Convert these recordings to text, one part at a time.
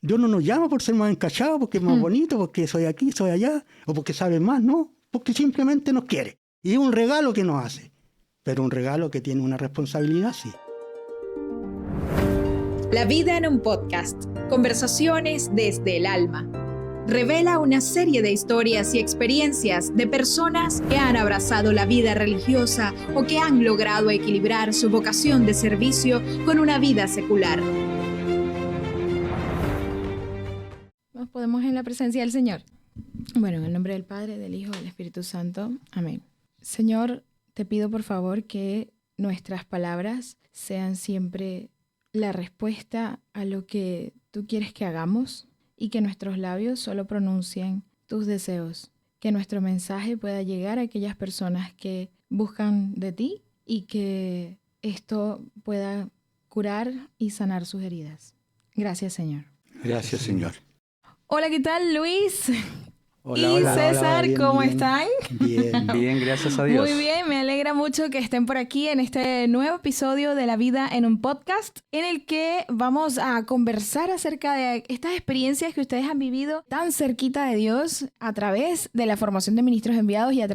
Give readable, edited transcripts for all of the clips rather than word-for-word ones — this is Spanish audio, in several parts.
Dios no nos llama por ser más encachados, porque es más bonito, porque soy aquí, soy allá, o porque sabe más, no, porque simplemente nos quiere. Y es un regalo que nos hace, pero un regalo que tiene una responsabilidad, sí. La vida en un podcast. Conversaciones desde el alma. Revela una serie de historias y experiencias de personas que han abrazado la vida religiosa o que han logrado equilibrar su vocación de servicio con una vida secular. Nos podemos en la presencia del Señor. Bueno, en el nombre del Padre, del Hijo y del Espíritu Santo. Amén. Señor, te pido por favor que nuestras palabras sean siempre la respuesta a lo que tú quieres que hagamos y que nuestros labios solo pronuncien tus deseos. Que nuestro mensaje pueda llegar a aquellas personas que buscan de ti y que esto pueda curar y sanar sus heridas. Gracias, Señor. Gracias, Señor. Hola, ¿qué tal, Luis? Hola, César, bien, ¿cómo bien. están? Bien, Gracias a Dios. Muy bien, me alegra mucho que estén por aquí en este nuevo episodio de La Vida en un Podcast, en el que vamos a conversar acerca de estas experiencias que ustedes han vivido tan cerquita de Dios a través de la formación de ministros enviados y a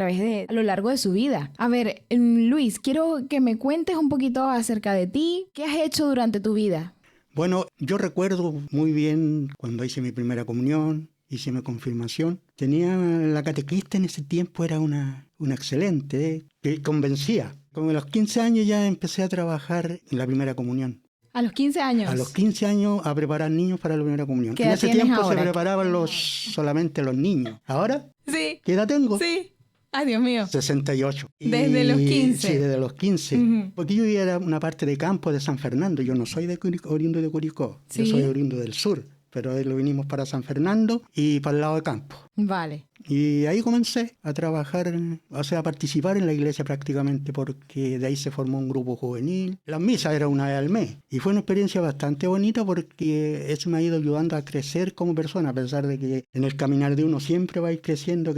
lo largo de su vida. A ver, Luis, quiero que me cuentes un poquito acerca de ti. ¿Qué has hecho durante tu vida? Bueno, yo recuerdo muy bien cuando hice mi primera comunión, hice mi confirmación. Tenía la catequista en ese tiempo, era una excelente, que convencía. Como a los 15 años ya empecé a trabajar en la primera comunión. A los 15 años. A los 15 años a preparar niños para la primera comunión. ¿Qué En edad ese tienes tiempo ahora? se preparaban solamente los niños. ¿Ahora? Sí, ¿Qué edad tengo? sí. Ay, Dios mío. 68. Desde los 15. Sí, desde los 15. Ujú. Porque yo vivía en una parte de campo de San Fernando. Yo no soy oriundo de Curicó. Sí. Yo soy oriundo del sur. Pero lo vinimos para San Fernando y para el lado de campo. Vale. Y ahí comencé a trabajar, o sea, a participar en la iglesia prácticamente, porque de ahí se formó un grupo juvenil. Las misas eran una vez al mes. Y fue una experiencia bastante bonita porque eso me ha ido ayudando a crecer como persona, a pesar de que en el caminar de uno siempre va a ir creciendo,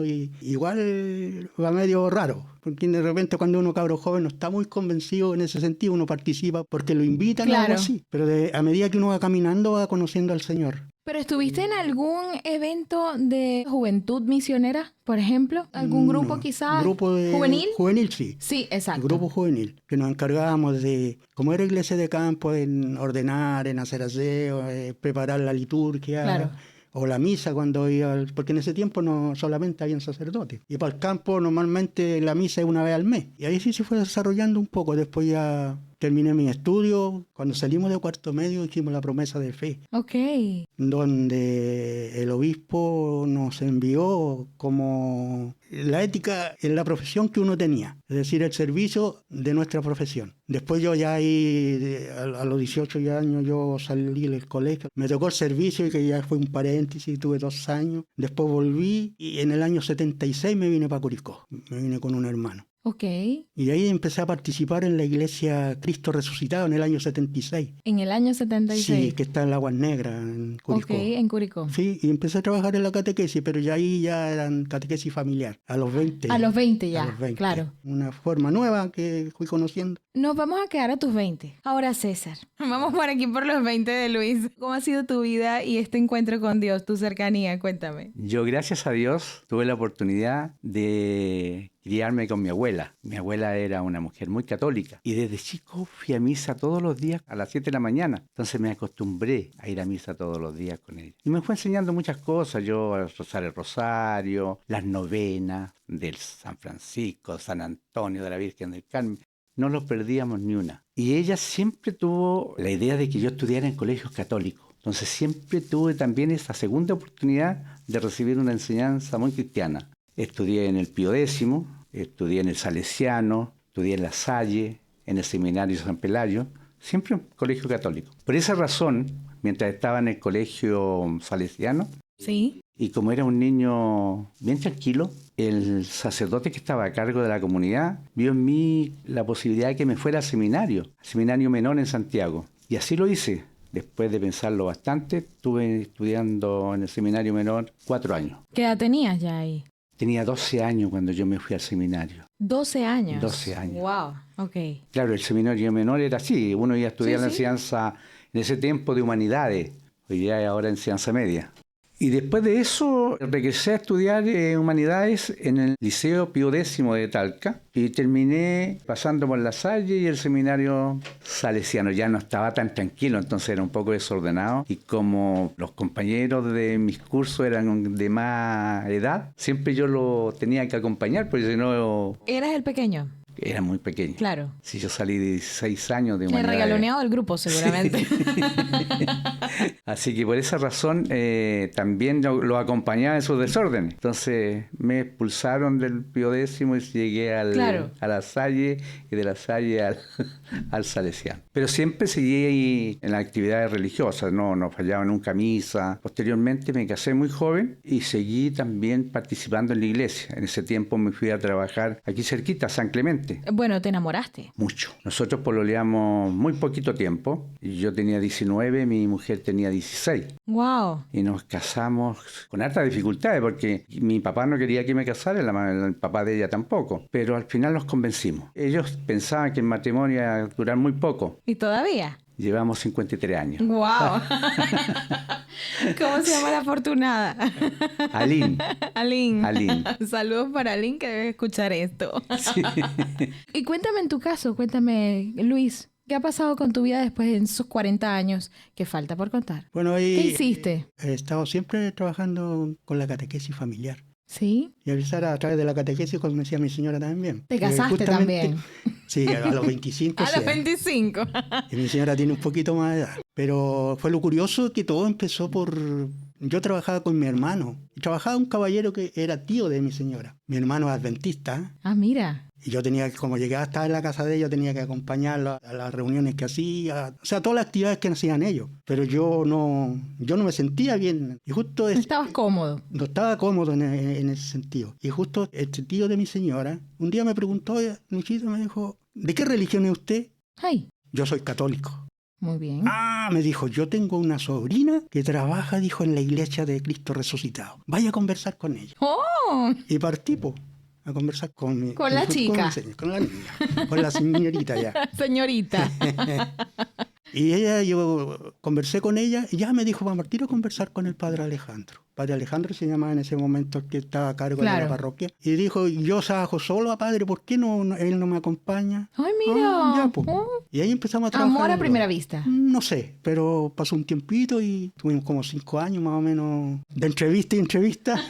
y igual va medio raro. Porque de repente cuando uno cabro joven no está muy convencido en ese sentido, uno participa porque lo invitan o algo Claro. así. Pero a medida que uno va caminando va conociendo al Señor. ¿Pero estuviste en algún evento de juventud misionera, por ejemplo? ¿Algún grupo No, quizás grupo de juvenil? Juvenil, sí. Sí, exacto. Grupo juvenil, que nos encargábamos de, como era iglesia de campo, en ordenar, en hacer aseo, preparar la liturgia, Claro. o la misa cuando iba, porque en ese tiempo no solamente habían sacerdotes. Y para el campo normalmente la misa es una vez al mes. Y ahí sí se fue desarrollando un poco. Después ya terminé mi estudio. Cuando salimos de cuarto medio hicimos la promesa de fe, Ok. donde el obispo nos envió como la ética en la profesión que uno tenía, es decir, el servicio de nuestra profesión. Después yo ya ahí, a los 18 años, yo salí del colegio, me tocó el servicio, y que ya fue un paréntesis, tuve 2 años. Después volví y en el año 76 me vine para Curicó, me vine con un hermano. Ok. Y ahí empecé a participar en la iglesia Cristo Resucitado en el año 76. En el año 76. Sí, que está en Aguas Negras, en Curicó. Ok, en Curicó. Sí, y empecé a trabajar en la catequesis, pero ya ahí ya eran catequesis familiar, a los 20. A los 20 ya, A los 20. claro. Una forma nueva que fui conociendo. Nos vamos a quedar a tus 20. Ahora, César. Vamos por aquí por los 20 de Luis. ¿Cómo ha sido tu vida y este encuentro con Dios, tu cercanía? Cuéntame. Yo, gracias a Dios, tuve la oportunidad de criarme con mi abuela. Mi abuela era una mujer muy católica y desde chico fui a misa todos los días a las 7 de la mañana. Entonces me acostumbré a ir a misa todos los días con ella. Y me fue enseñando muchas cosas. Yo a rezar el rosario, las novenas del San Francisco, San Antonio, de la Virgen del Carmen. No los perdíamos ni una. Y ella siempre tuvo la idea de que yo estudiara en colegios católicos. Entonces siempre tuve también esa segunda oportunidad de recibir una enseñanza muy cristiana. Estudié en el Pío X, estudié en el Salesiano, estudié en La Salle, en el Seminario San Pelayo, siempre en colegio católico. Por esa razón, mientras estaba en el colegio salesiano, Sí. y como era un niño bien tranquilo, el sacerdote que estaba a cargo de la comunidad vio en mí la posibilidad de que me fuera al seminario menor en Santiago. Y así lo hice. Después de pensarlo bastante, estuve estudiando en el seminario menor 4 años. ¿Qué edad tenías ya ahí? Tenía 12 años cuando yo me fui al seminario. 12 años. 12 años. Wow. Ok. Claro, el seminario menor era así. Uno iba a estudiar Sí, la sí. enseñanza en ese tiempo de humanidades. hoy día ahora enseñanza media. Y después de eso regresé a estudiar Humanidades en el Liceo Pío X de Talca y terminé pasando por La Salle y el seminario salesiano. Ya no estaba tan tranquilo, entonces era un poco desordenado y como los compañeros de mis cursos eran de más edad, siempre yo lo tenía que acompañar porque si no... ¿Eras el pequeño? Era muy pequeño. Claro. Si yo salí de 16 años de El Humanidades. regaloneado del grupo, seguramente. Sí. Así que por esa razón también lo acompañaba en sus desórdenes. Entonces me expulsaron del Pío X y llegué a La Salle y de La Salle al Salesiano. Pero siempre seguí ahí en las actividades religiosas, no fallaba nunca misa. Posteriormente me casé muy joven y seguí también participando en la iglesia. En ese tiempo me fui a trabajar aquí cerquita, San Clemente. Bueno, te enamoraste. Mucho. Nosotros pololeamos muy poquito tiempo. Yo tenía 19, mi mujer tenía 16. Wow. Y nos casamos con hartas dificultades porque mi papá no quería que me casara, el papá de ella tampoco. Pero al final nos convencimos. Ellos pensaban que el matrimonio iba a durar muy poco. ¿Y todavía? Llevamos 53 años. ¡Wow! ¿Cómo se llama la afortunada? Aline. Aline. Saludos para Aline que debe escuchar esto. Sí. Y cuéntame en tu caso, cuéntame, Luis, ¿qué ha pasado con tu vida después de esos 40 años que falta por contar? Bueno, ahí ¿Qué hiciste? He estado siempre trabajando con la catequesis familiar. ¿Sí? Y a través de la catequesis conocía a mi señora también. ¿Te casaste también? Sí, a los 25. A sí. los 25. Y mi señora tiene un poquito más de edad. Pero fue lo curioso que todo empezó por... Yo trabajaba con mi hermano. Y trabajaba un caballero que era tío de mi señora. Mi hermano es adventista. Ah, mira. Y yo tenía que, como llegaba a estar en la casa de ellos, tenía que acompañarlo a las reuniones que hacía. O sea, todas las actividades que hacían ellos. Pero yo no me sentía bien. Y justo... No estabas cómodo. No estaba cómodo en ese sentido. Y justo este tío de mi señora, un día me preguntó, Luchito, me dijo, ¿de qué religión es usted? Ay, Yo soy católico. muy bien. Ah, me dijo, yo tengo una sobrina que trabaja, dijo, en la iglesia de Cristo resucitado. Vaya a conversar con ella. ¡Oh! Y partí, a conversar con la chica. Con la niña, con la señorita ya. Señorita. Y yo conversé con ella y ya me dijo, vamos a conversar con el padre Alejandro. Padre Alejandro se llamaba en ese momento el que estaba a cargo de la parroquia. Y dijo, yo trabajo solo a padre, ¿por qué él no me acompaña? Ay, mira. Ya, pues. Y ahí empezamos a trabajar. Amor a primera vista. No sé, pero pasó un tiempito y tuvimos como 5 años más o menos de entrevista y entrevista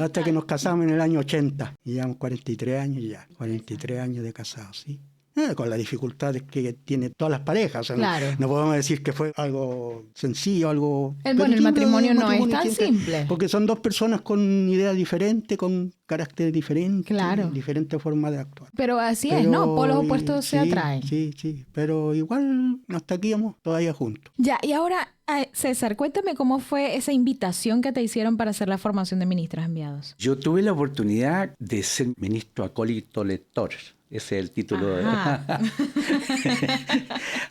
hasta que nos casamos en el año 80. Y llevamos 43 años ya, 43 años de casados, ¿sí? Con las dificultades que tiene todas las parejas. O sea, Claro. no podemos decir que fue algo sencillo, algo... Bueno, el matrimonio no es tan simple. Porque son dos personas con ideas diferentes, con carácter diferente, Claro. diferentes formas de actuar. Pero así es, ¿no? Polos opuestos se atraen. Sí. Pero igual hasta aquí íbamos todavía juntos. Ya, y ahora, César, cuéntame cómo fue esa invitación que te hicieron para hacer la formación de ministros enviados. Yo tuve la oportunidad de ser ministro acólito lector. Ese es el título.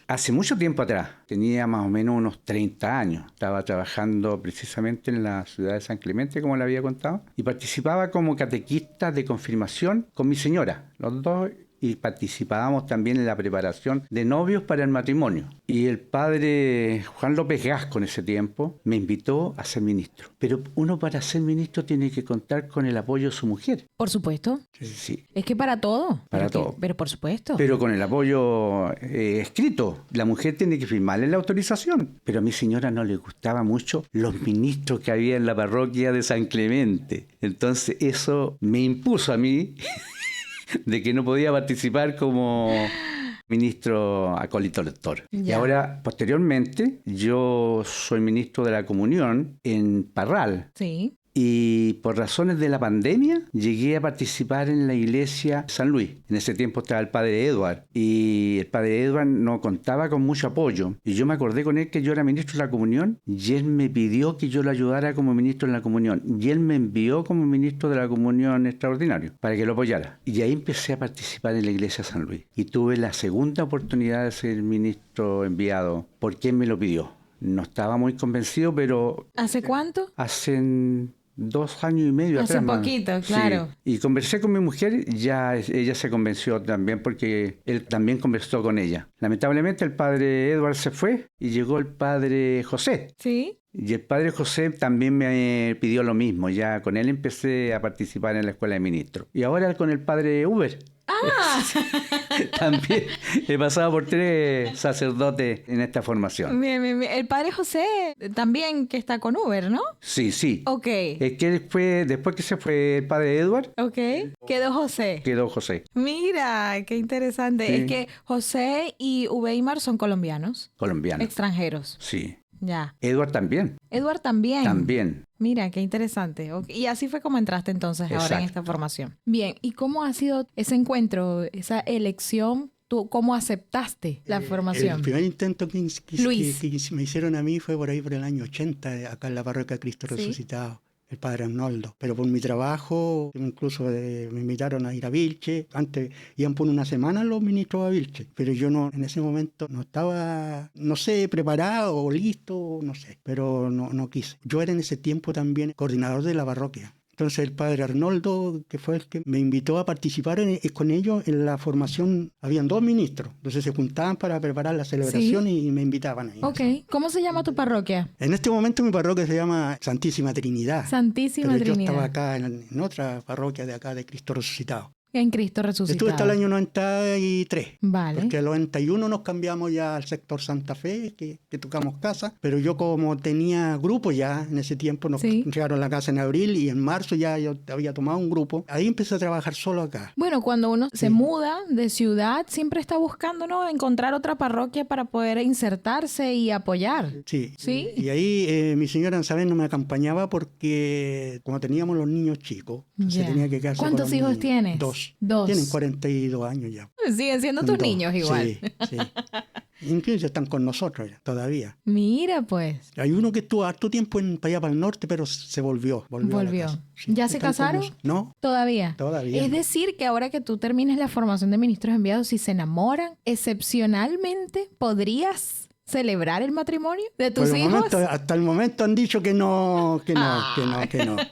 Hace mucho tiempo atrás, tenía más o menos unos 30 años. Estaba trabajando precisamente en la ciudad de San Clemente, como le había contado, y participaba como catequista de confirmación con mi señora, los dos, y participábamos también en la preparación de novios para el matrimonio. Y el padre Juan López Gasco en ese tiempo me invitó a ser ministro. Pero uno para ser ministro tiene que contar con el apoyo de su mujer. Por supuesto. Sí. Es que para todo. Para todo. Pero por supuesto. Pero con el apoyo escrito. La mujer tiene que firmarle la autorización. Pero a mi señora no le gustaba mucho los ministros que había en la parroquia de San Clemente. Entonces eso me impuso a mí de que no podía participar como ministro acólito lector. Ya. Y ahora, posteriormente, yo soy ministro de la comunión en Parral. Sí. Y por razones de la pandemia llegué a participar en la iglesia San Luis. En ese tiempo estaba el padre Edward y el padre Edward no contaba con mucho apoyo. Y yo me acordé con él que yo era ministro de la comunión y él me pidió que yo lo ayudara como ministro en la comunión. Y él me envió como ministro de la comunión extraordinario para que lo apoyara. Y ahí empecé a participar en la iglesia San Luis. Y tuve la segunda oportunidad de ser ministro enviado porque él me lo pidió. No estaba muy convencido, pero... ¿Hace cuánto? Hace 2 años y medio Hace atrás. más. poquito, claro. Sí. Y conversé con mi mujer, ya ella se convenció también porque él también conversó con ella. Lamentablemente el padre Edward se fue y llegó el padre José. Sí. Y el padre José también me pidió lo mismo. Ya con él empecé a participar en la escuela de ministros. Y ahora con el padre Uber. Ah, También he pasado por 3 sacerdotes en esta formación. bien, bien, bien. El padre José también que está con Uber, ¿no? Sí, sí. Ok, Es que él fue, después que se fue el padre Edward, ok. Quedó José. quedó José, Mira, qué interesante. Sí. Es que José y Ubeimar son colombianos, colombiano. extranjeros. Sí. Ya. Edward también. Edward también. También. Mira, qué interesante. Ok, y así fue como entraste entonces ahora en Exacto. esta formación. Bien, ¿y cómo ha sido ese encuentro, esa elección? ¿Tú cómo aceptaste la formación? El primer intento que Luis. me hicieron a mí fue por ahí por el año 80, acá en la parroquia Cristo Sí. Resucitado, el padre Arnoldo. Pero por mi trabajo, incluso me invitaron a ir a Vilche. Antes iban por una semana los ministros a Vilche, pero yo no, en ese momento no estaba, no sé, preparado o listo, no sé, pero no quise. Yo era en ese tiempo también coordinador de la parroquia. Entonces el padre Arnoldo, que fue el que me invitó a participar con ellos en la formación, habían 2 ministros, entonces se juntaban para preparar la celebración y me invitaban ahí. Ok, ¿cómo se llama tu parroquia? En este momento mi parroquia se llama Santísima Trinidad. Santísima pero Trinidad. yo estaba acá en otra parroquia de acá de Cristo Resucitado. En Cristo resucitado. Estuve hasta el año 93. Vale. Porque el 91 nos cambiamos ya al sector Santa Fe, que tocamos casa, pero yo como tenía grupo ya en ese tiempo, nos Sí. entregaron la casa en abril y en marzo ya yo había tomado un grupo, ahí empecé a trabajar solo acá. Bueno, cuando uno se Sí. muda de ciudad, siempre está buscando, ¿no?, encontrar otra parroquia para poder insertarse y apoyar. Sí. ¿Sí? Y ahí mi señora Ansabén no me acompañaba porque como teníamos los niños chicos, entonces Ya. tenía que quedarse con ¿Cuántos los hijos niños. tienes? 2. Dos. Tienen 42 años ya. Siguen siendo Son tus 2. niños igual. Sí, sí. Incluso están con nosotros ya, todavía. Mira, pues. Hay uno que estuvo harto tiempo para allá para el norte, pero se volvió. A la Volvió. casa. ¿Ya se Están con casaron? No, Todavía. todavía. Es decir, que ahora que tú termines la formación de ministros enviados, si se enamoran, excepcionalmente podrías celebrar el matrimonio de tus Por el hijos. momento, hasta el momento han dicho que no.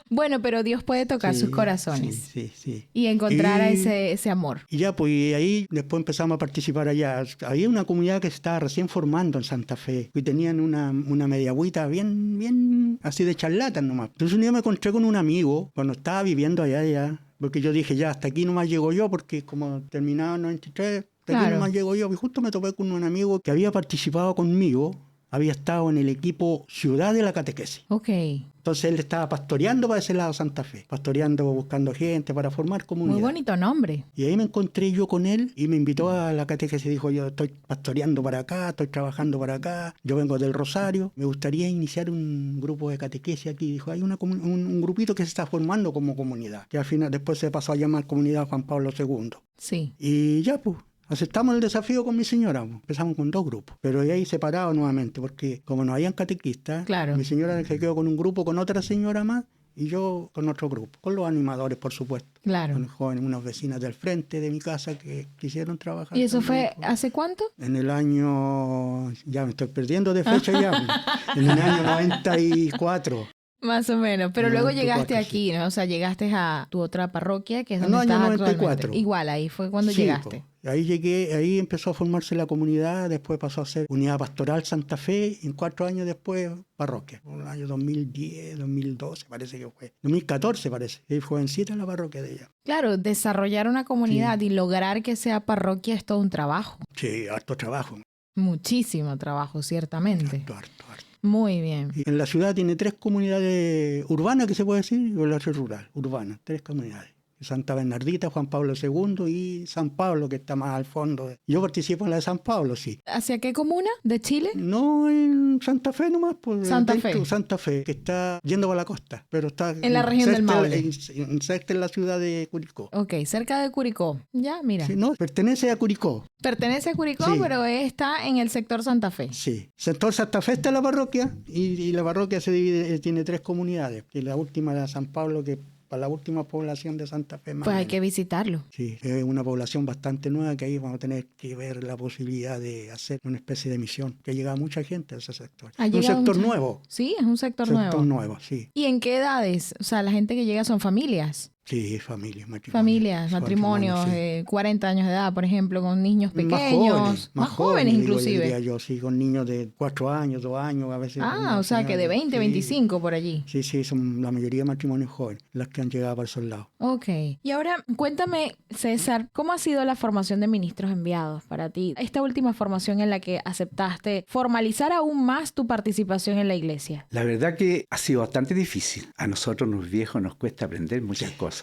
Bueno, pero Dios puede tocar Sí, sus corazones Sí. y encontrar a Y- ese amor. Y ya, pues y ahí después empezamos a participar allá. Había una comunidad que se estaba recién formando en Santa Fe y tenían una media agüita bien así de charlatas nomás. Entonces un día me encontré con un amigo cuando estaba viviendo allá, porque yo dije, ya, hasta aquí nomás llego yo, porque como terminaba en 93, hasta aquí Claro. nomás llego yo. Y justo me topé con un amigo que había participado conmigo, había estado en el equipo Ciudad de la Catequesis. Ok. Entonces él estaba pastoreando para ese lado de Santa Fe, pastoreando, buscando gente para formar comunidad. Muy bonito nombre. Y ahí me encontré yo con él y me invitó a la catequesis. Dijo, yo estoy pastoreando para acá, estoy trabajando para acá, yo vengo del Rosario, me gustaría iniciar un grupo de catequesis aquí. Dijo, hay un grupito que se está formando como comunidad, que al final después se pasó a llamar Comunidad Juan Pablo II. Sí. Y ya, pues, aceptamos el desafío con mi señora. Pues. Empezamos con 2 grupos, pero de ahí separados nuevamente, porque como no habían catequistas, Claro. mi señora se quedó con un grupo con otra señora más y yo con otro grupo, con los animadores, por supuesto. Claro. Con jóvenes, unas vecinas del frente de mi casa que quisieron trabajar. ¿Y eso también, fue pues. hace cuánto? En el año, ya me estoy perdiendo de fecha ya, pues. En el año 94. Más o menos. Pero luego 94, llegaste aquí, ¿no? O sea, llegaste a tu otra parroquia, que es En donde el año estás 94. actualmente. Igual, ahí fue cuando Sí, llegaste. po. Ahí llegué, ahí empezó a formarse la comunidad, después pasó a ser Unidad Pastoral Santa Fe, y 4 años después parroquia. En el año 2010, 2012 parece que fue. 2014 parece. Y jovencita la parroquia de ella. Claro, desarrollar una comunidad y lograr que sea parroquia es todo un trabajo. Sí, harto trabajo. Muchísimo trabajo, ciertamente. Harto. Muy bien. Y en la ciudad tiene 3 comunidades urbanas, que se puede decir, y la rural, urbanas, 3 comunidades. Santa Bernardita, Juan Pablo II y San Pablo, que está más al fondo. Yo participo en la de San Pablo, sí. ¿Hacia qué comuna de Chile? No en Santa Fe nomás, pues Santa dentro, Fe. Santa Fe, que está yendo para la costa, pero está En la región del Maule. Inserta en la ciudad de Curicó. Ok, cerca de Curicó. Ya, mira. Sí, no, pertenece a Curicó. Pertenece a Curicó, Sí. pero está en el sector Santa Fe. Sí. Sector Santa Fe está la parroquia y la parroquia se divide, tiene 3 comunidades. Y la última, la San Pablo, que para la última población de Santa Fe. Pues hay que visitarlo. Sí, es una población bastante nueva que ahí vamos a tener que ver la posibilidad de hacer una especie de misión, que llega mucha gente a ese sector. Ha Un llegado sector mucha- nuevo. Sí, es un sector nuevo. Sí. ¿Y en qué edades? O sea, la gente que llega son familias. Sí, familias, matrimonios. Familias, matrimonios, sí. 40 años de edad, por ejemplo, con niños Más pequeños. Más jóvenes digo, inclusive. diría yo, sí, con niños de 4 años, 2 años, a veces. O sea, que de 20, sí. 25 por allí. Sí, son la mayoría matrimonios jóvenes, las que han llegado para esos lados. Ok. Y ahora, cuéntame, César, ¿cómo ha sido la formación de ministros enviados para ti? Esta última formación en la que aceptaste formalizar aún más tu participación en la iglesia. La verdad que ha sido bastante difícil. A nosotros los viejos nos cuesta aprender muchas cosas.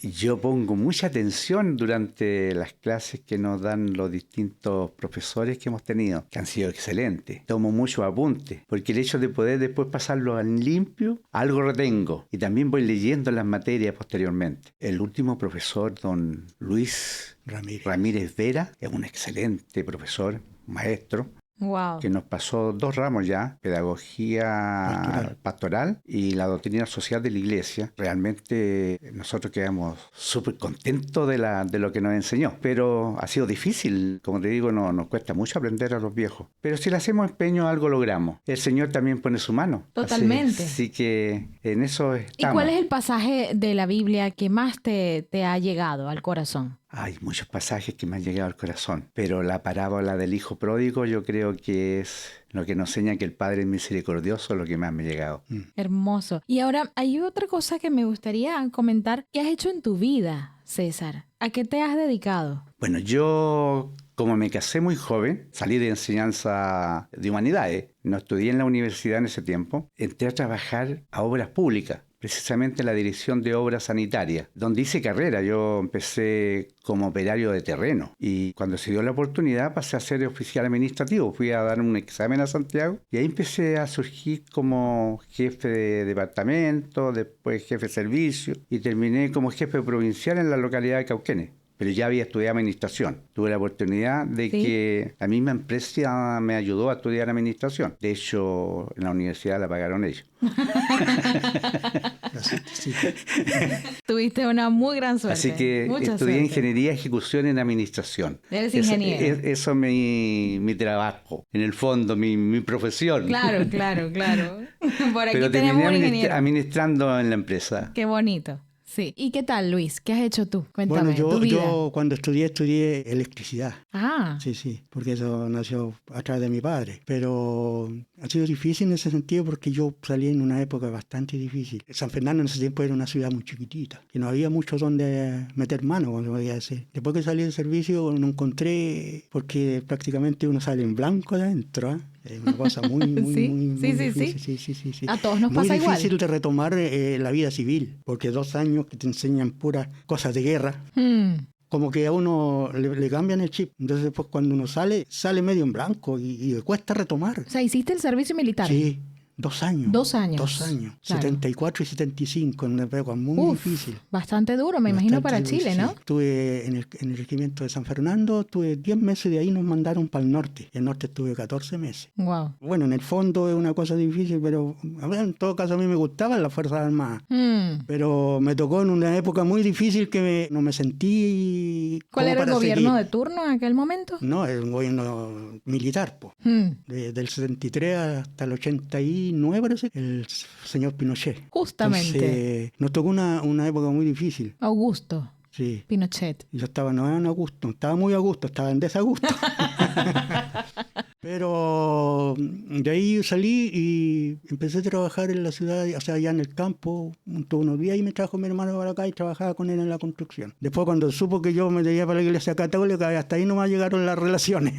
Yo pongo mucha atención durante las clases que nos dan los distintos profesores que hemos tenido, que han sido excelentes. Tomo muchos apuntes, porque el hecho de poder después pasarlo en limpio, algo retengo. Y también voy leyendo las materias posteriormente. El último profesor, don Luis Ramírez Vera, es un excelente profesor, maestro, Wow. que nos pasó 2 ramos ya, pedagogía pastoral y la doctrina social de la iglesia. Realmente nosotros quedamos súper contentos de lo que nos enseñó, pero ha sido difícil, como te digo, nos cuesta mucho aprender a los viejos, pero si le hacemos empeño algo logramos. El Señor también pone su mano. Totalmente. Así que en eso estamos. ¿Y cuál es el pasaje de la Biblia que más te ha llegado al corazón? Hay muchos pasajes que me han llegado al corazón, pero la parábola del hijo pródigo yo creo que es lo que nos enseña que el Padre es misericordioso, lo que más me ha llegado. Hermoso. Y ahora hay otra cosa que me gustaría comentar. ¿Qué has hecho en tu vida, César? ¿A qué te has dedicado? Bueno, yo, como me casé muy joven, salí de enseñanza de humanidades, no estudié en la universidad en ese tiempo, entré a trabajar a obras públicas, precisamente en la dirección de obras sanitarias, donde hice carrera. Yo empecé como operario de terreno y cuando se dio la oportunidad pasé a ser oficial administrativo. Fui a dar un examen a Santiago y ahí empecé a surgir como jefe de departamento, después jefe de servicio y terminé como jefe provincial en la localidad de Cauquenes. Pero ya había estudiado administración. Tuve la oportunidad de que la misma empresa me ayudó a estudiar administración. De hecho, en la universidad la pagaron ellos. Sí. Tuviste una muy gran suerte. Así que Mucha estudié suerte. ingeniería y ejecución en administración. Eres ingeniero. Eso es mi trabajo, en el fondo, mi profesión. Claro. Por aquí Pero tenemos un terminé ingeniero. administrando en la empresa. Qué bonito. Sí. ¿Y qué tal, Luis? ¿Qué has hecho tú? Cuéntame, Bueno, tu vida. yo cuando estudié electricidad. Ah, Sí, porque eso nació a través de mi padre. Pero ha sido difícil en ese sentido porque yo salí en una época bastante difícil. San Fernando en ese tiempo era una ciudad muy chiquitita, que no había mucho donde meter mano, como se podía decir. Después que salí del servicio no encontré, porque prácticamente uno sale en blanco de adentro, ¿eh? Es una cosa muy Sí, sí. difícil. Sí. A todos nos muy pasa igual. difícil de retomar la vida civil, porque 2 años que te enseñan puras cosas de guerra, como que a uno le cambian el chip. Entonces después cuando uno sale medio en blanco y le cuesta retomar. O sea, hiciste el servicio militar. Sí, 2 años. 2 años. 2 años. Claro. 74 y 75, en una época muy difícil. Bastante duro, me imagino, Bastante para duro, Chile, sí. ¿no? Estuve en el regimiento de San Fernando, estuve 10 meses, de ahí nos mandaron para el norte. En el norte estuve 14 meses. Wow. Bueno, en el fondo es una cosa difícil, pero a ver, en todo caso a mí me gustaban las Fuerzas Armadas. Pero me tocó en una época muy difícil que no me sentí... ¿Cuál como era el para gobierno seguir. de turno en aquel momento? No, era un gobierno militar, pues. Del 73 hasta el 89, parece, el señor Pinochet. Justamente. Entonces, nos tocó una época muy difícil. Augusto Sí. Pinochet. Yo estaba no en Augusto, estaba muy a gusto, estaba en desagusto. Pero de ahí salí y empecé a trabajar en la ciudad, o sea, allá en el campo, todos unos días, y me trajo mi hermano para acá y trabajaba con él en la construcción. Después, cuando supo que yo me tenía para la iglesia católica, hasta ahí nomás llegaron las relaciones.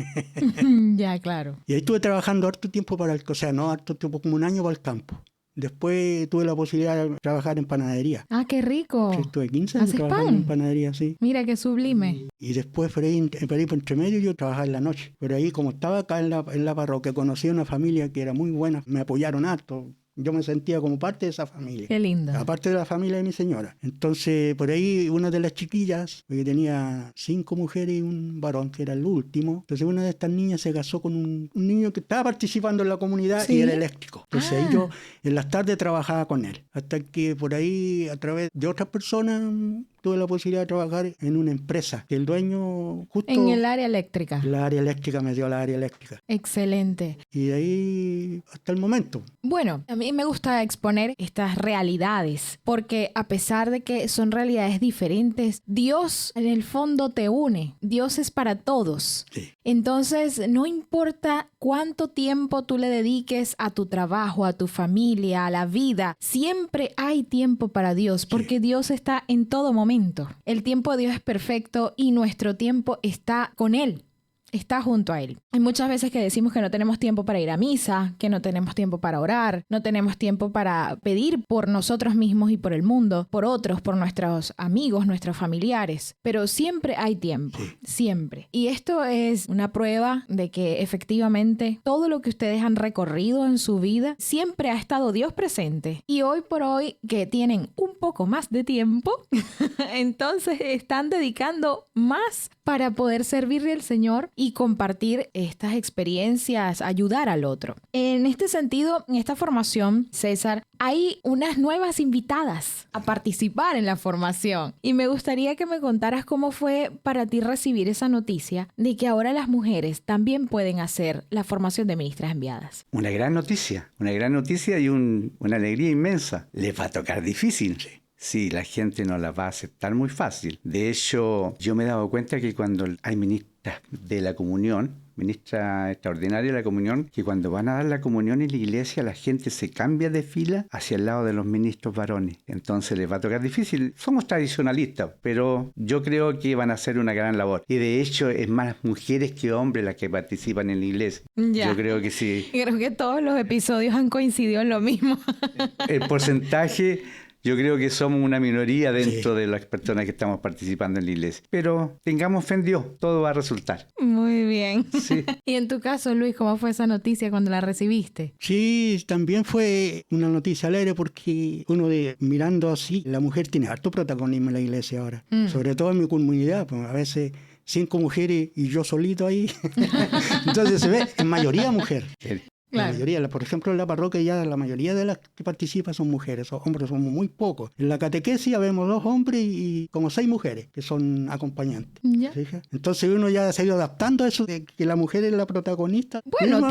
Ya, claro. Y ahí estuve trabajando harto tiempo harto tiempo, como 1 año para el campo. Después tuve la posibilidad de trabajar en panadería. Ah, qué rico. Sí, estuve 15 años ¿Haces trabajando pan? en panadería, sí. Mira, qué sublime. Y después, por ahí por entre medio, yo trabajaba en la noche. Pero ahí, como estaba acá en la parroquia, conocí a una familia que era muy buena. Me apoyaron harto. yo me sentía como parte de esa familia. Qué lindo. Aparte de la familia de mi señora. Entonces, por ahí una de las chiquillas, porque tenía 5 mujeres y un varón, que era el último, entonces una de estas niñas se casó con un niño que estaba participando en la comunidad y era eléctrico. Entonces ahí yo en las tardes trabajaba con él. Hasta que por ahí, a través de otras personas, tuve la posibilidad de trabajar en una empresa, que el dueño justo... En el área eléctrica. La área eléctrica, me dio la área eléctrica. Excelente. Y de ahí hasta el momento. Bueno, a mí me gusta exponer estas realidades, porque a pesar de que son realidades diferentes, Dios en el fondo te une. Dios es para todos. Sí. Entonces, no importa cuánto tiempo tú le dediques a tu trabajo, a tu familia, a la vida, siempre hay tiempo para Dios, porque Dios está en todo momento. El tiempo de Dios es perfecto y nuestro tiempo está con Él. Está junto a Él. Hay muchas veces que decimos que no tenemos tiempo para ir a misa, que no tenemos tiempo para orar, no tenemos tiempo para pedir por nosotros mismos y por el mundo, por otros, por nuestros amigos, nuestros familiares. Pero siempre hay tiempo, siempre. Y esto es una prueba de que efectivamente todo lo que ustedes han recorrido en su vida, siempre ha estado Dios presente. Y hoy por hoy que tienen un poco más de tiempo, entonces están dedicando más para poder servirle al Señor y compartir estas experiencias, ayudar al otro. En este sentido, en esta formación, César, hay unas nuevas invitadas a participar en la formación. Y me gustaría que me contaras cómo fue para ti recibir esa noticia de que ahora las mujeres también pueden hacer la formación de ministras enviadas. Una gran noticia y una alegría inmensa. Les va a tocar difícil. Sí, la gente no la va a aceptar muy fácil. De hecho, yo me he dado cuenta que cuando hay ministras de la comunión, ministra extraordinaria de la comunión, que cuando van a dar la comunión en la iglesia, la gente se cambia de fila hacia el lado de los ministros varones. Entonces les va a tocar difícil. Somos tradicionalistas, pero yo creo que van a hacer una gran labor. Y de hecho, es más mujeres que hombres las que participan en la iglesia. Ya. Yo creo que sí. Creo que todos los episodios han coincidido en lo mismo. El porcentaje... Yo creo que somos una minoría dentro de las personas que estamos participando en la iglesia. Pero tengamos fe en Dios, todo va a resultar. Muy bien. Sí. Y en tu caso, Luis, ¿cómo fue esa noticia cuando la recibiste? Sí, también fue una noticia alegre porque mirando así, la mujer tiene harto protagonismo en la iglesia ahora. Sobre todo en mi comunidad, pues a veces 5 mujeres y yo solito ahí. Entonces se ve en mayoría mujer. La mayoría, por ejemplo, en la parroquia ya la mayoría de las que participan son mujeres, los hombres somos muy pocos. En la catequesis vemos 2 hombres y como 6 mujeres que son acompañantes. ¿Ya? Entonces uno ya se ha ido adaptando a eso de que la mujer es la protagonista. Bueno,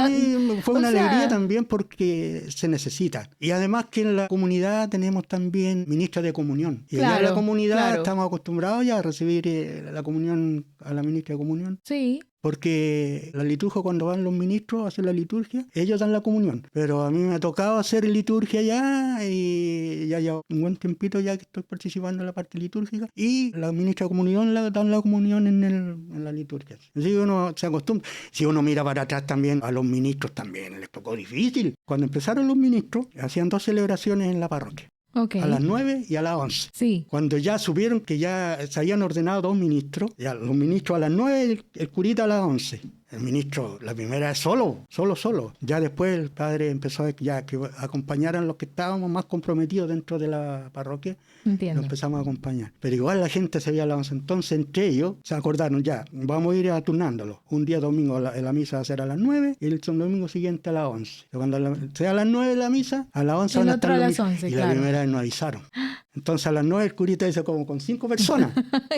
fue una alegría también porque se necesita. Y además que en la comunidad tenemos también ministra de comunión. Y allá en la comunidad estamos acostumbrados ya a recibir la comunión, a la ministra de comunión. Sí. Porque la liturgia, cuando van los ministros a hacer la liturgia, ellos dan la comunión. Pero a mí me ha tocado hacer liturgia ya, y ya llevo un buen tiempito ya que estoy participando en la parte litúrgica, y la ministra de comunión dan la comunión en la liturgia. Así que uno se acostumbra. Si uno mira para atrás también, a los ministros también les tocó difícil. Cuando empezaron los ministros, hacían 2 celebraciones en la parroquia. Okay. A las 9 y a las 11. Sí. Cuando ya supieron que ya se habían ordenado 2 ministros, ya los ministros a las 9, el curita a las 11. El ministro, la primera es solo. Ya después el padre empezó a que acompañaran los que estábamos más comprometidos dentro de la parroquia. Entiendo. Nos empezamos a acompañar. Pero igual la gente se veía a las 11. Entonces entre ellos se acordaron ya, vamos a ir turnándolo. Un día domingo la misa va a ser a las 9 y el domingo siguiente a las 11. Cuando sea a las 9 la misa, a las 11 van a estar a las 11, y claro. la primera vez nos avisaron. Entonces a las 9 el curita dice como con 5 personas.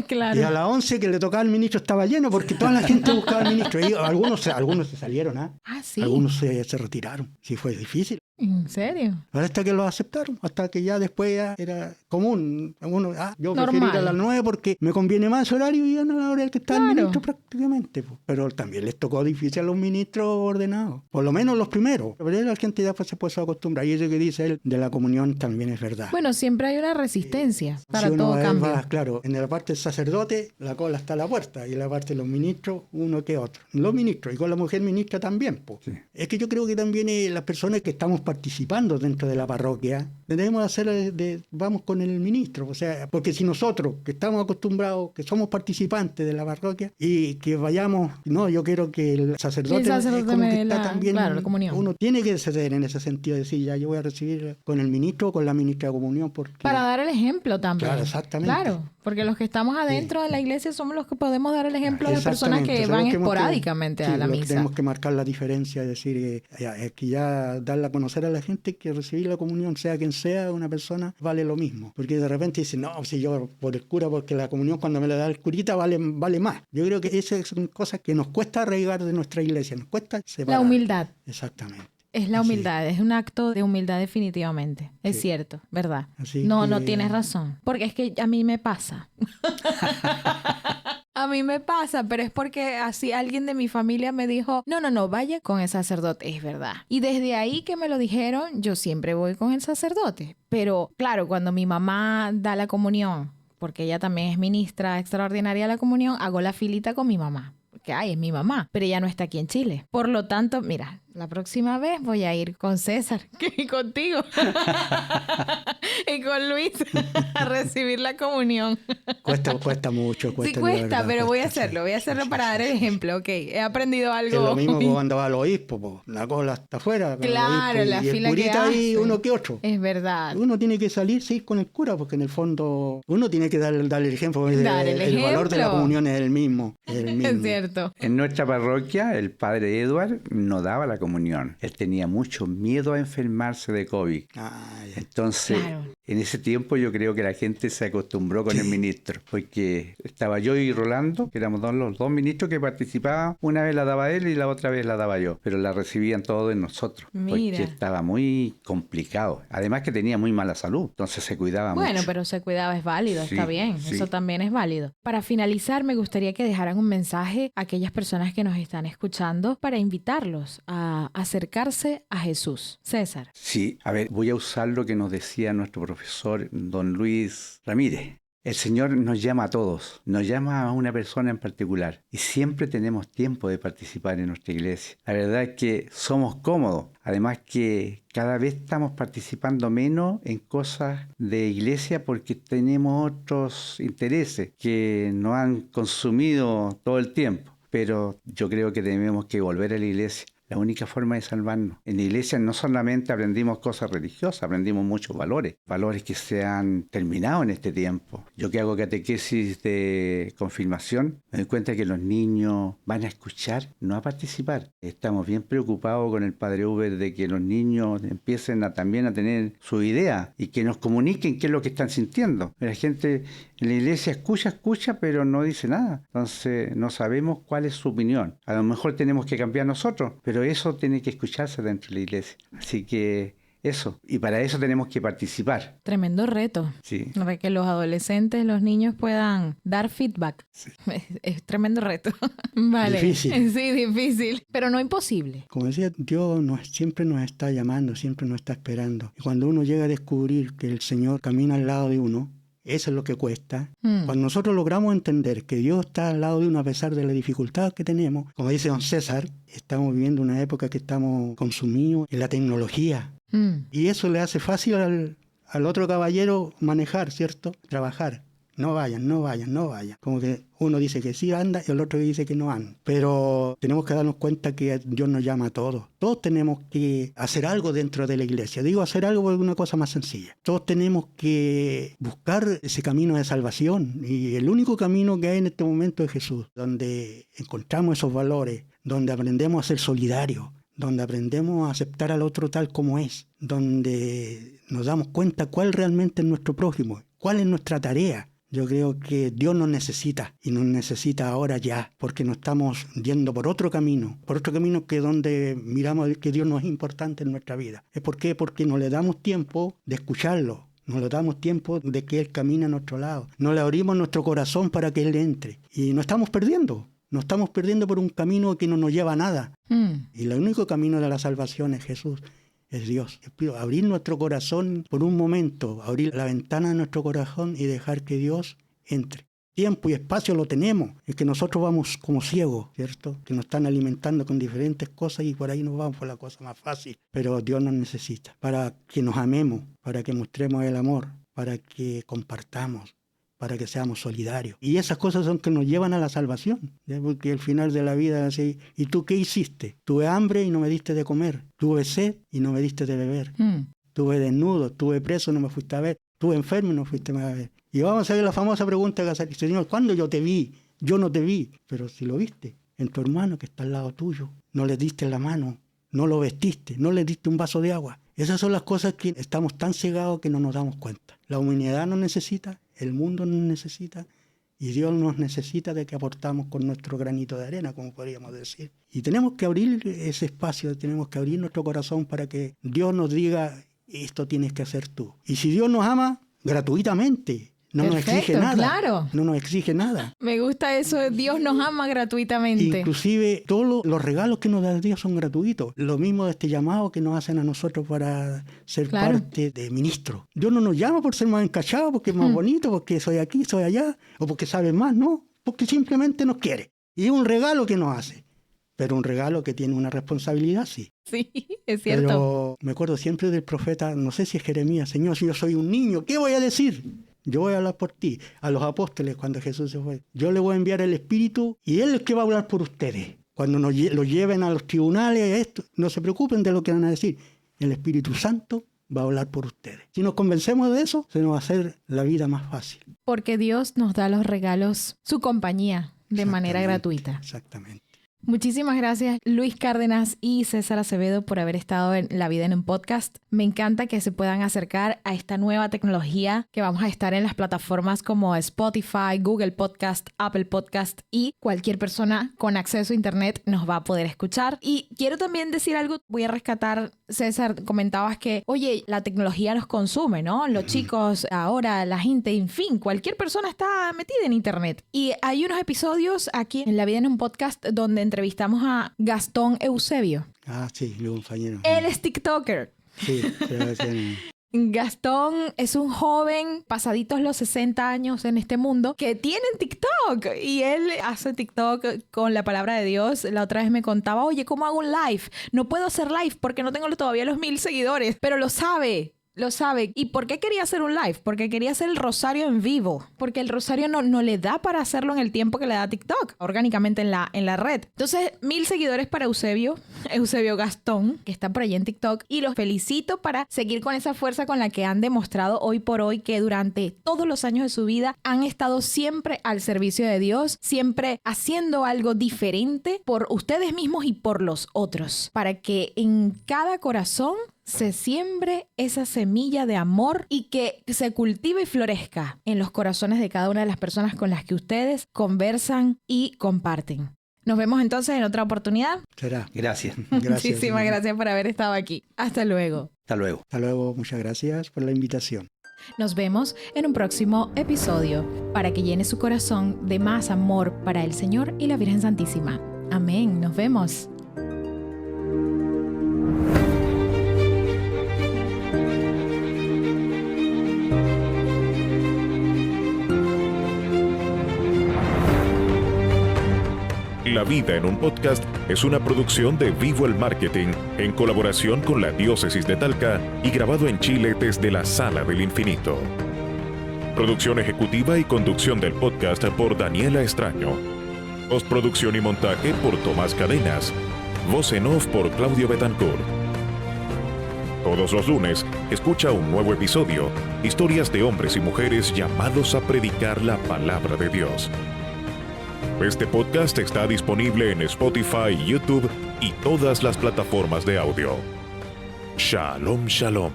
Claro. Y a las 11 que le tocaba al ministro estaba lleno porque toda la gente buscaba al ministro. Y algunos se salieron, ¿ah? Sí. Algunos se retiraron. Sí, fue difícil. ¿En serio? Pero hasta que lo aceptaron, hasta que ya después ya era común. Yo Normal. prefiero ir a las 9 porque me conviene más ese horario y ya no a la hora que está el ministro prácticamente. Pues. Pero también les tocó difícil a los ministros ordenados, por lo menos los primeros. Pero la gente ya se puede acostumbrar. Y eso que dice él de la comunión también es verdad. Bueno, siempre hay una resistencia para si uno todo cambio. Claro, en la parte del sacerdote la cola está a la puerta y en la parte de los ministros uno que otro. Los ministros y con la mujer ministra también. Pues. Sí. Es que yo creo que también las personas que estamos participando dentro de la parroquia, debemos hacer vamos con el ministro, o sea, porque si nosotros que estamos acostumbrados, que somos participantes de la parroquia y que vayamos, no, yo quiero que el sacerdote como me que dé está también, la comunión. Uno tiene que ceder en ese sentido, decir, ya yo voy a recibir con el ministro o con la ministra de comunión, porque para dar el ejemplo también. Claro, exactamente. Claro, porque los que estamos adentro de la iglesia somos los que podemos dar el ejemplo a las personas Exactamente. que van esporádicamente a la misa. Tenemos que marcar la diferencia, es decir, es que ya darla a conocer a la gente que recibir la comunión, sea quien sea, una persona, vale lo mismo. Porque de repente dicen, no, si yo por el cura, porque la comunión cuando me la da el curita vale más. Yo creo que esas son cosas que nos cuesta arraigar de nuestra iglesia, nos cuesta separar. La humildad. Exactamente. Es la humildad, es un acto de humildad definitivamente. Es cierto, ¿verdad? No tienes razón. Porque es que a mí me pasa. A mí me pasa, pero es porque así alguien de mi familia me dijo, no, vaya con el sacerdote, es verdad. Y desde ahí que me lo dijeron, yo siempre voy con el sacerdote. Pero claro, cuando mi mamá da la comunión, porque ella también es ministra extraordinaria de la comunión, hago la filita con mi mamá. Porque, es mi mamá, pero ella no está aquí en Chile. Por lo tanto, mira, la próxima vez voy a ir con César y contigo y con Luis a recibir la comunión. Cuesta mucho. Sí, cuesta, pero voy a hacerlo para dar el ejemplo. Ok, he aprendido algo. Es lo mismo cuando va al obispo, la cola está afuera. Claro, la fila el curita que hace. ahí uno que otro. Es verdad. Uno tiene que salir, sí, con el cura, porque en el fondo uno tiene que dar el ejemplo. El valor de la comunión es el mismo. Es cierto. En nuestra parroquia, el padre Edward no daba la comunión. Él tenía mucho miedo a enfermarse de COVID. Entonces, en ese tiempo yo creo que la gente se acostumbró con el ministro, porque estaba yo y Rolando, que éramos los dos ministros que participaban. Una vez la daba él y la otra vez la daba yo, pero la recibían todos de nosotros. Mira. Porque estaba muy complicado. Además que tenía muy mala salud, entonces se cuidaba mucho. Bueno, pero se cuidaba, es válido, Sí, está bien, sí. eso también es válido. Para finalizar, me gustaría que dejaran un mensaje a aquellas personas que nos están escuchando para invitarlos a acercarse a Jesús. César. Sí, a ver, voy a usar lo que nos decía nuestro profesor, don Luis Ramírez. El Señor nos llama a todos, nos llama a una persona en particular y siempre tenemos tiempo de participar en nuestra iglesia. La verdad es que somos cómodos, además que cada vez estamos participando menos en cosas de iglesia porque tenemos otros intereses que nos han consumido todo el tiempo. Pero yo creo que tenemos que volver a la iglesia. La única forma de salvarnos. En la iglesia no solamente aprendimos cosas religiosas, aprendimos muchos valores que se han terminado en este tiempo. Yo que hago catequesis de confirmación, me doy cuenta que los niños van a escuchar, no a participar. Estamos bien preocupados con el padre Uber de que los niños empiecen también a tener su idea y que nos comuniquen qué es lo que están sintiendo. La gente en la iglesia escucha, pero no dice nada. Entonces no sabemos cuál es su opinión. A lo mejor tenemos que cambiar nosotros, pero eso tiene que escucharse dentro de la iglesia. Así que eso. Y para eso tenemos que participar. Tremendo reto. Sí. Para que los adolescentes, los niños puedan dar feedback. Sí. Es tremendo reto. Vale. Difícil. Sí, difícil. Pero no imposible. Como decía, Dios siempre nos está llamando, siempre nos está esperando. Y cuando uno llega a descubrir que el Señor camina al lado de uno, eso es lo que cuesta. Cuando nosotros logramos entender que Dios está al lado de uno a pesar de la dificultad que tenemos, como dice don César, estamos viviendo una época que estamos consumidos en la tecnología. Y eso le hace fácil al otro caballero manejar, ¿cierto? Trabajar. No vayan. Como que uno dice que sí anda y el otro dice que no anda. Pero tenemos que darnos cuenta que Dios nos llama a todos. Todos tenemos que hacer algo dentro de la iglesia. Digo hacer algo por una cosa más sencilla. Todos tenemos que buscar ese camino de salvación. Y el único camino que hay en este momento es Jesús, donde encontramos esos valores, donde aprendemos a ser solidarios, donde aprendemos a aceptar al otro tal como es, donde nos damos cuenta cuál realmente es nuestro prójimo, cuál es nuestra tarea. Yo creo que Dios nos necesita y nos necesita ahora ya, porque nos estamos yendo por otro camino que donde miramos que Dios no es importante en nuestra vida. ¿Es por qué? Porque no le damos tiempo de escucharlo, no le damos tiempo de que Él camine a nuestro lado, no le abrimos nuestro corazón para que Él entre y nos estamos perdiendo por un camino que no nos lleva a nada. Y el único camino de la salvación es Jesús. Es Dios. Abrir nuestro corazón por un momento, abrir la ventana de nuestro corazón y dejar que Dios entre. Tiempo y espacio lo tenemos. Es que nosotros vamos como ciegos, ¿cierto? Que nos están alimentando con diferentes cosas y por ahí nos vamos por la cosa más fácil. Pero Dios nos necesita para que nos amemos, para que mostremos el amor, para que compartamos, para que seamos solidarios. Y esas cosas son que nos llevan a la salvación, ¿ya? Porque al final de la vida es así. ¿Y tú qué hiciste? Tuve hambre y no me diste de comer. Tuve sed y no me diste de beber. Tuve desnudo, tuve preso y no me fuiste a ver. Tuve enfermo y no fuiste a ver. Y vamos a ver la famosa pregunta que hace: Señor, ¿cuándo yo te vi? Yo no te vi. Pero si lo viste, en tu hermano que está al lado tuyo, no le diste la mano, no lo vestiste, no le diste un vaso de agua. Esas son las cosas que estamos tan cegados que no nos damos cuenta. La humanidad nos necesita, el mundo nos necesita, y Dios nos necesita de que aportamos con nuestro granito de arena, como podríamos decir. Y tenemos que abrir ese espacio, tenemos que abrir nuestro corazón para que Dios nos diga: esto tienes que hacer tú. Y si Dios nos ama, gratuitamente. No nos exige nada. Claro. No nos exige nada. Me gusta eso, Dios nos ama gratuitamente. Inclusive todos los regalos que nos da Dios son gratuitos. Lo mismo de este llamado que nos hacen a nosotros para ser parte de ministros. Dios no nos llama por ser más encachados, porque es más bonito, porque soy aquí, soy allá, o porque sabe más, no. Porque simplemente nos quiere. Y es un regalo que nos hace. Pero un regalo que tiene una responsabilidad, sí. Sí, es cierto. Pero me acuerdo siempre del profeta, no sé si es Jeremías: Señor, si yo soy un niño, ¿qué voy a decir? Yo voy a hablar por ti. A los apóstoles, cuando Jesús se fue, yo le voy a enviar el Espíritu y Él es el que va a hablar por ustedes. Cuando lo lleven a los tribunales, esto, no se preocupen de lo que van a decir. El Espíritu Santo va a hablar por ustedes. Si nos convencemos de eso, se nos va a hacer la vida más fácil. Porque Dios nos da los regalos, su compañía, de manera gratuita. Exactamente. Muchísimas gracias, Luis Cárdenas y César Acevedo, por haber estado en La Vida en un Podcast. Me encanta que se puedan acercar a esta nueva tecnología, que vamos a estar en las plataformas como Spotify, Google Podcast, Apple Podcast, y cualquier persona con acceso a Internet nos va a poder escuchar. Y quiero también decir algo, voy a rescatar, César, comentabas que, oye, la tecnología los consume, ¿no? Los chicos, ahora, la gente, en fin, cualquier persona está metida en Internet. Y hay unos episodios aquí en La Vida en un Podcast donde entrevistamos a Gastón Eusebio. Ah, sí, un compañero. Él es TikToker. Sí, Gastón es un joven, pasaditos los 60 años en este mundo, que tiene TikTok. Y él hace TikTok con la palabra de Dios. La otra vez me contaba: oye, ¿cómo hago un live? No puedo hacer live porque no tengo todavía los 1000 seguidores. Pero lo sabe. Lo sabe. ¿Y por qué quería hacer un live? Porque quería hacer el rosario en vivo. Porque el rosario no le da para hacerlo en el tiempo que le da TikTok, orgánicamente en la red. Entonces, 1000 seguidores para Eusebio Gastón, que está por allí en TikTok. Y los felicito para seguir con esa fuerza con la que han demostrado hoy por hoy, que durante todos los años de su vida han estado siempre al servicio de Dios, siempre haciendo algo diferente por ustedes mismos y por los otros, para que en cada corazón se siembre esa semilla de amor y que se cultive y florezca en los corazones de cada una de las personas con las que ustedes conversan y comparten. Nos vemos entonces en otra oportunidad. Será. Gracias. Muchísimas gracias por haber estado aquí. Hasta luego. Hasta luego. Hasta luego. Muchas gracias por la invitación. Nos vemos en un próximo episodio para que llene su corazón de más amor para el Señor y la Virgen Santísima. Amén. Nos vemos. La Vida en un Podcast es una producción de Vivo el Marketing en colaboración con la Diócesis de Talca y grabado en Chile desde la Sala del Infinito. Producción ejecutiva y conducción del podcast por Daniela Extraño. Postproducción y montaje por Tomás Cadenas. Voz en off por Claudio Betancourt. Todos los lunes, escucha un nuevo episodio, historias de hombres y mujeres llamados a predicar la palabra de Dios. Este podcast está disponible en Spotify, YouTube y todas las plataformas de audio. Shalom, shalom.